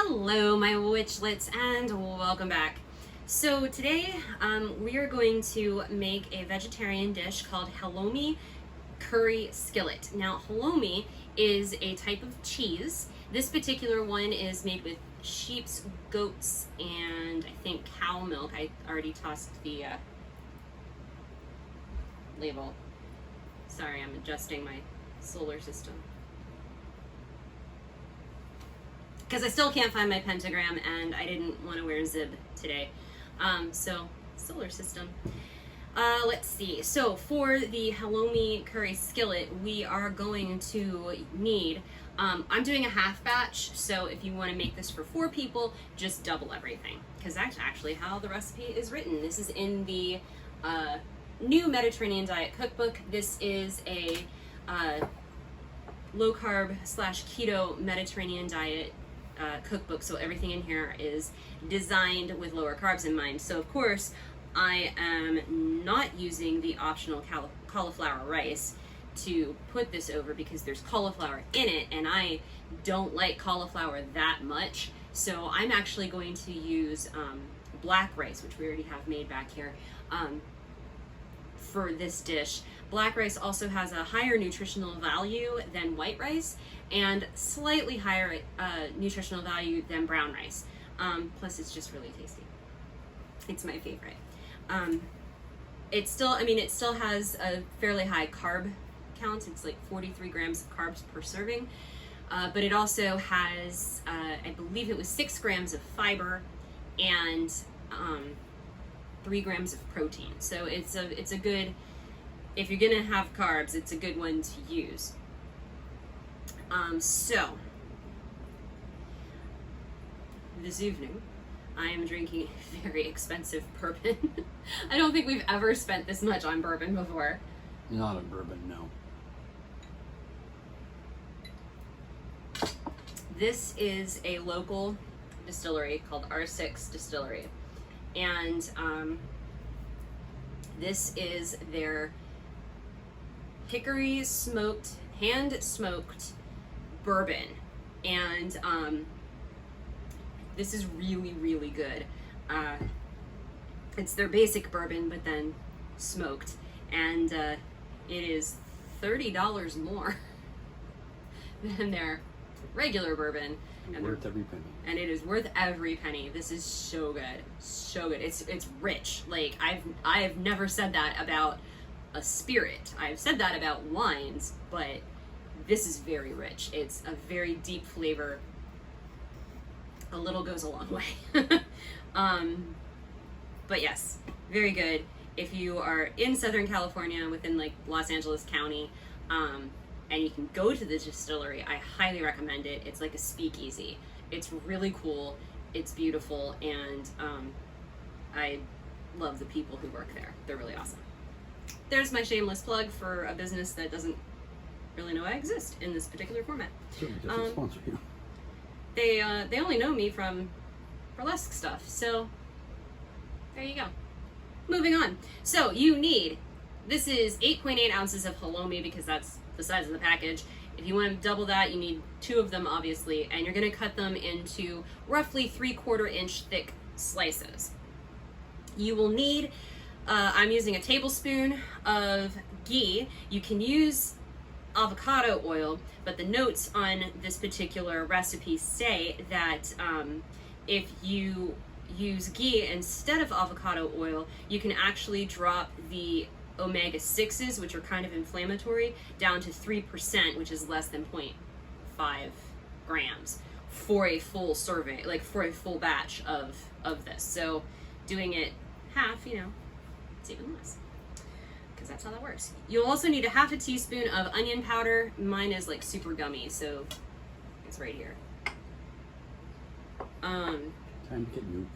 Hello my witchlets and welcome back. So today we are going to make a vegetarian dish called Halloumi curry skillet. Now halloumi is a type of cheese. This particular one is made with sheep's, goats, and I think cow milk. I already tossed the label. Sorry, I'm adjusting my solar system. Because I still can't find my pentagram and I didn't want to wear zib today. So, solar system. Let's see. So, for the halloumi curry skillet, we are going to need, I'm doing a half batch, so if you want to make this for 4 people, just double everything. Because that's actually how the recipe is written. This is in the new Mediterranean diet cookbook. This is a low carb / keto Mediterranean diet cookbook, so everything in here is designed with lower carbs in mind. So of course I am not using the optional cauliflower rice to put this over because there's cauliflower in it and I don't like cauliflower that much, so I'm actually going to use black rice, which we already have made back here, for this dish. Black rice also has a higher nutritional value than white rice and slightly higher nutritional value than brown rice. Plus it's just really tasty. It's my favorite. It still has a fairly high carb count. It's like 43 grams of carbs per serving. But it also has, I believe it was 6 grams of fiber and 3 grams of protein. So it's a good, if you're gonna have carbs, it's a good one to use. So this evening I am drinking a very expensive bourbon. I don't think we've ever spent this much on bourbon before. Not a bourbon, no. This is a local distillery called R6 Distillery, and this is their hickory smoked, hand smoked bourbon, and this is really, really good. It's their basic bourbon, but then smoked, and it is $30 more than their regular bourbon. And worth every penny. And it is worth every penny. This is so good, so good. It's rich. Like I've never said that about a spirit. I've said that about wines, but this is very rich. It's a very deep flavor. A little goes a long way. But yes, very good. If you are in Southern California within like Los Angeles County, and you can go to the distillery, I highly recommend it. It's like a speakeasy. It's really cool. It's beautiful, and I love the people who work there. They're really awesome. There's my shameless plug for a business that doesn't really know I exist in this particular format. Certainly doesn't sponsor you. They only know me from burlesque stuff, so there you go. Moving on. So you need, this is 8.8 ounces of halloumi because that's the size of the package. If you want to double that, you need 2 of them, obviously, and you're going to cut them into roughly 3/4 inch thick slices. You will need, I'm using a tablespoon of ghee. You can use avocado oil, but the notes on this particular recipe say that if you use ghee instead of avocado oil, you can actually drop the omega-6s, which are kind of inflammatory, down to 3%, which is less than 0.5 grams for a full serving, like for a full batch of this. So doing it half, it's even less, because that's how that works. You'll also need a 1/2 teaspoon of onion powder. Mine is like super gummy, so it's right here. Time to get new.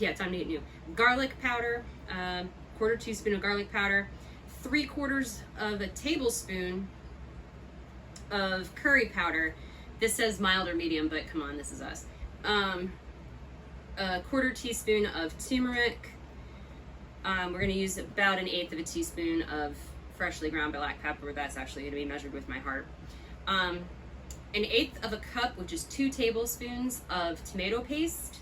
Yeah, time to get new. Garlic powder, 1/4 teaspoon of garlic powder, 3/4 of a tablespoon of curry powder. This says mild or medium, but come on, this is us. A 1/4 teaspoon of turmeric. We're going to use about 1/8 of a teaspoon of freshly ground black pepper. That's actually going to be measured with my heart. 1/8 of a cup, which is 2 tablespoons of tomato paste,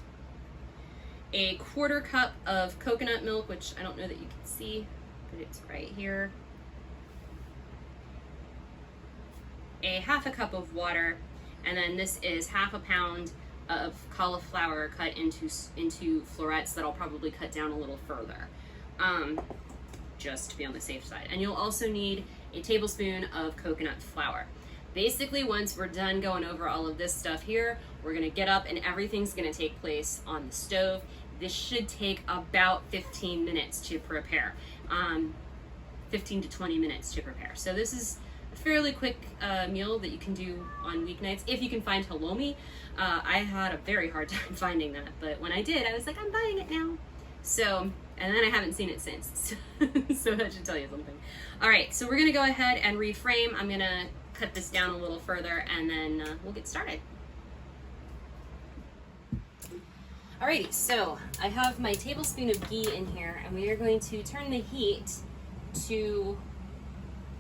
1/4 cup of coconut milk, which I don't know that you can see, but it's right here, 1/2 cup of water, and then this is 1/2 pound of cauliflower cut into florets that I'll probably cut down a little further, just to be on the safe side. And you'll also need a tablespoon of coconut flour. Basically, once we're done going over all of this stuff here, we're gonna get up and everything's gonna take place on the stove. This should take about 15 minutes to prepare, 15 to 20 minutes to prepare. So this is a fairly quick meal that you can do on weeknights if you can find halloumi. I had a very hard time finding that, but when I did, I was like, I'm buying it now. So, and then I haven't seen it since. So that should tell you something. All right, so we're gonna go ahead and reframe. I'm gonna cut this down a little further and then we'll get started. Alrighty, so I have my tablespoon of ghee in here and we are going to turn the heat to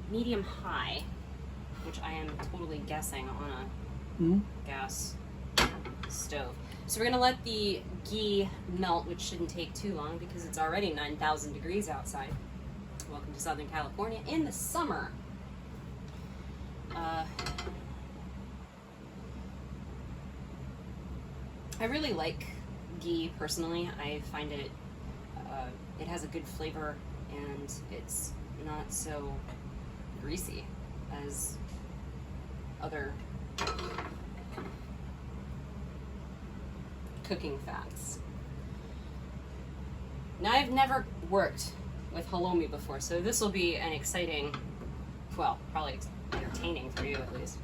medium high, which I am totally guessing on a gas stove. So we're gonna let the ghee melt, which shouldn't take too long because it's already 9,000 degrees outside. Welcome to Southern California in the summer. I really like ghee personally. I find it it has a good flavor and it's not so greasy as other cooking fats. Now, I've never worked with halloumi before, so this will be an exciting, well, probably entertaining for you at least,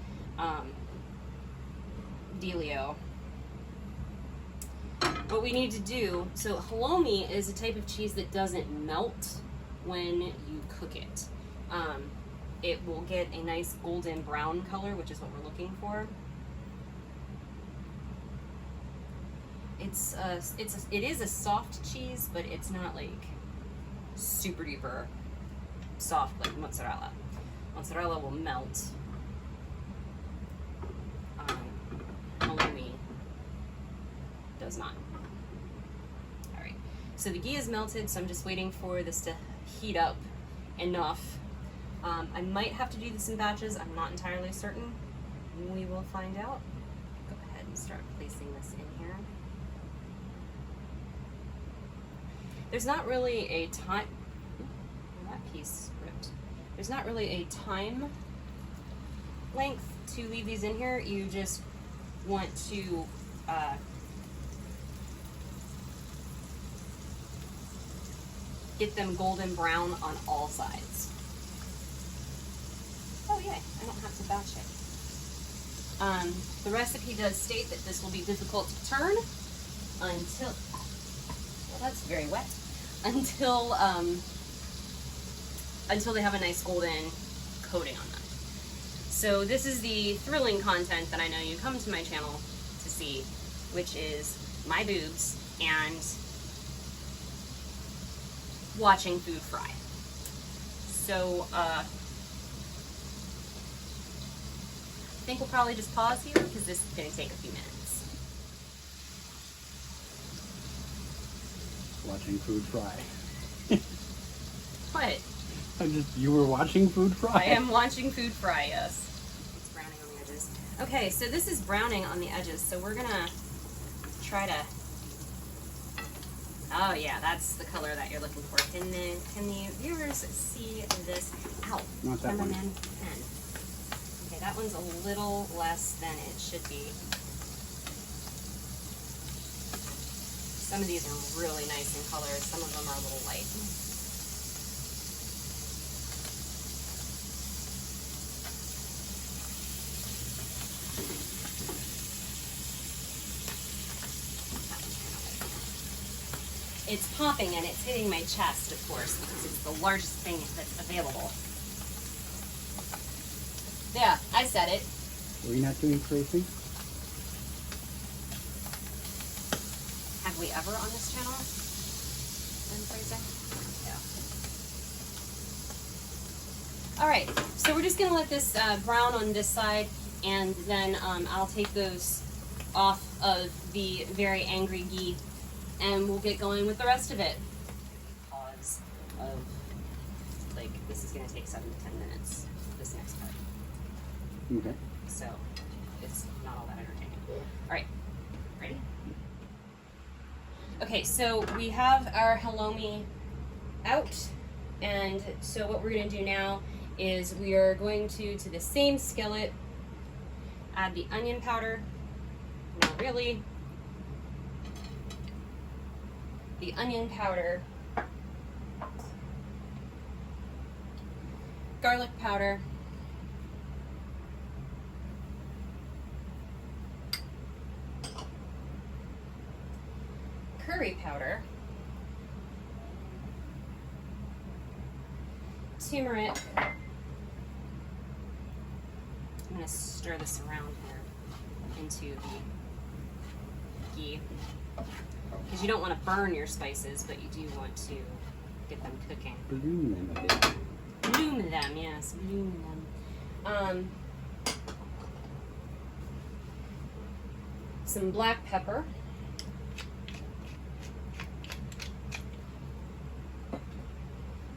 dealio. What we need to do, so halloumi is a type of cheese that doesn't melt when you cook it. It will get a nice golden brown color, which is what we're looking for. It is a soft cheese, but it's not like super duper soft like mozzarella. Mozzarella will melt. Halloumi does not. All right, so the ghee is melted, so I'm just waiting for this to heat up enough. I might have to do this in batches. I'm not entirely certain. We will find out. Go ahead and start placing this in here. There's not really a time. That piece ripped. There's not really a time length to leave these in here. You just want to get them golden brown on all sides. Oh yay, I don't have to batch it. The recipe does state that this will be difficult to turn until, well, that's very wet, until they have a nice golden coating on them. So this is the thrilling content that I know you come to my channel to see, which is my boobs and watching food fry. So I think we'll probably just pause here because this is going to take a few minutes. Watching food fry. What? You were watching food fry? I am watching food fry, yes. It's browning on the edges. Okay, so this is browning on the edges, so we're gonna try to, oh yeah, that's the color that you're looking for. Can the viewers see this? Ow, Not that one. cameraman pen. Okay, that one's a little less than it should be. Some of these are really nice in color, some of them are a little light. It's popping and it's hitting my chest, of course, because it's the largest thing that's available. Yeah, I said it. Were you not doing tracing? Have we ever on this channel done phrasing? Yeah. All right, so we're just gonna let this brown on this side. and then I'll take those off of the very angry ghee, and we'll get going with the rest of it. Pause of, like, this is going to take 7 to 10 minutes, this next part. Okay. So it's not all that entertaining. All right, ready? Okay, so we have our halloumi out, and so what we're going to do now is we are going to the same skillet, add the onion powder. Not really. The onion powder, garlic powder, curry powder, turmeric. I'm going to stir this around here into the ghee, because you don't want to burn your spices, but you do want to get them cooking. Bloom them a bit. Bloom them, yes, bloom them. Some black pepper.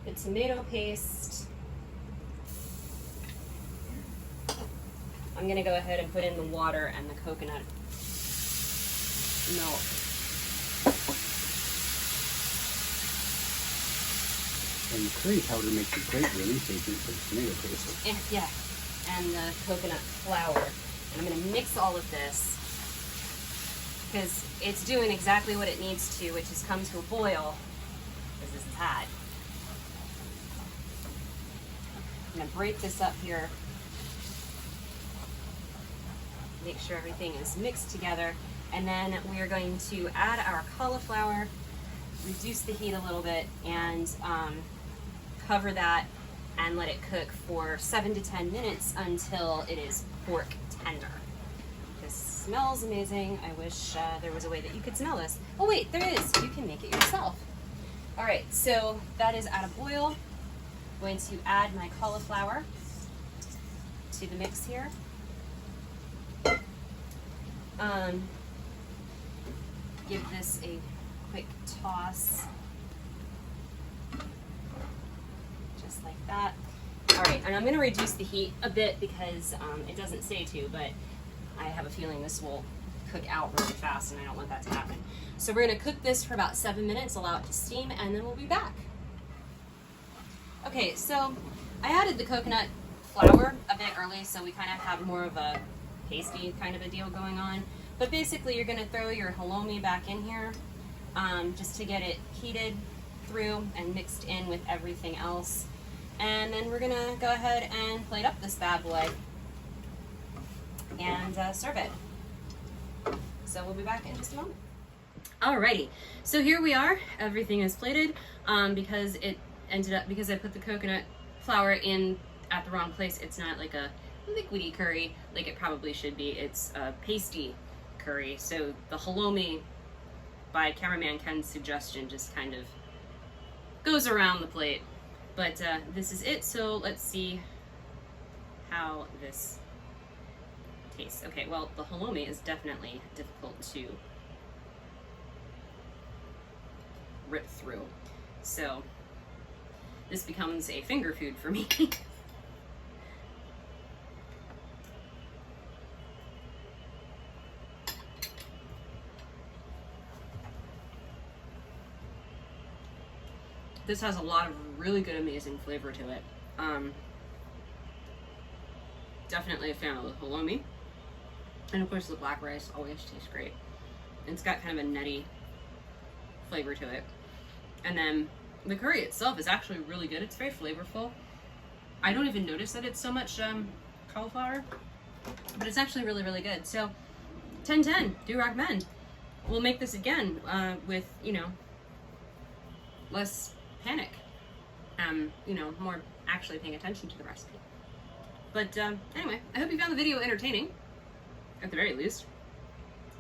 The tomato paste. I'm going to go ahead and put in the water and the coconut milk. And the curry powder makes a great release agent for the tomato paste. Yeah, and the coconut flour. And I'm going to mix all of this because it's doing exactly what it needs to, which is come to a boil, as this is hot. I'm going to break this up here. Make sure everything is mixed together. And then we are going to add our cauliflower, reduce the heat a little bit, and cover that and let it cook for 7 to 10 minutes until it is pork tender. This smells amazing. I wish there was a way that you could smell this. Oh wait, there is. You can make it yourself. All right, so that is at a boil. I'm going to add my cauliflower to the mix here. Give this a quick toss, just like that. All right, and I'm going to reduce the heat a bit because it doesn't say to, but I have a feeling this will cook out really fast, and I don't want that to happen. So we're going to cook this for about 7 minutes, allow it to steam, and then we'll be back. Okay, so I added the coconut flour a bit early, so we kind of have more of a pasty kind of a deal going on. But basically, you're going to throw your halloumi back in here just to get it heated through and mixed in with everything else. And then we're going to go ahead and plate up this bad boy and serve it. So we'll be back in just a moment. Alrighty, so here we are. Everything is plated because it ended up, because I put the coconut flour in at the wrong place, it's not like a liquidy curry like it probably should be. It's a pasty curry. So the halloumi, by Cameraman Ken's suggestion, just kind of goes around the plate. But this is it, so let's see how this tastes. Okay, well, the halloumi is definitely difficult to rip through. So this becomes a finger food for me. This has a lot of really good, amazing flavor to it. Definitely a fan of the halloumi. And of course the black rice always tastes great. It's got kind of a nutty flavor to it. And then the curry itself is actually really good. It's very flavorful. I don't even notice that it's so much cauliflower, but it's actually really, really good. So 10/10, do recommend. We'll make this again with, you know, less panic, you know, more actually paying attention to the recipe. But anyway, I hope you found the video entertaining, at the very least.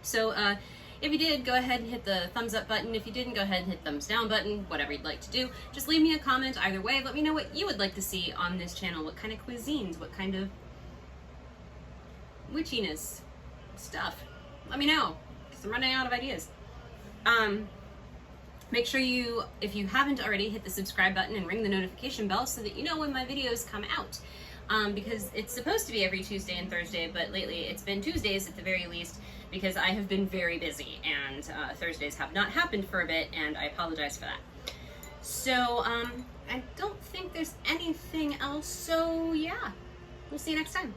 So if you did, go ahead and hit the thumbs up button. If you didn't, go ahead and hit thumbs down button, whatever you'd like to do. Just leave me a comment either way. Let me know what you would like to see on this channel, what kind of cuisines, what kind of witchiness stuff, let me know, because I'm running out of ideas. Make sure you, if you haven't already, hit the subscribe button and ring the notification bell so that you know when my videos come out. Because it's supposed to be every Tuesday and Thursday, but lately it's been Tuesdays at the very least, because I have been very busy, and Thursdays have not happened for a bit, and I apologize for that. So, I don't think there's anything else, so yeah, we'll see you next time.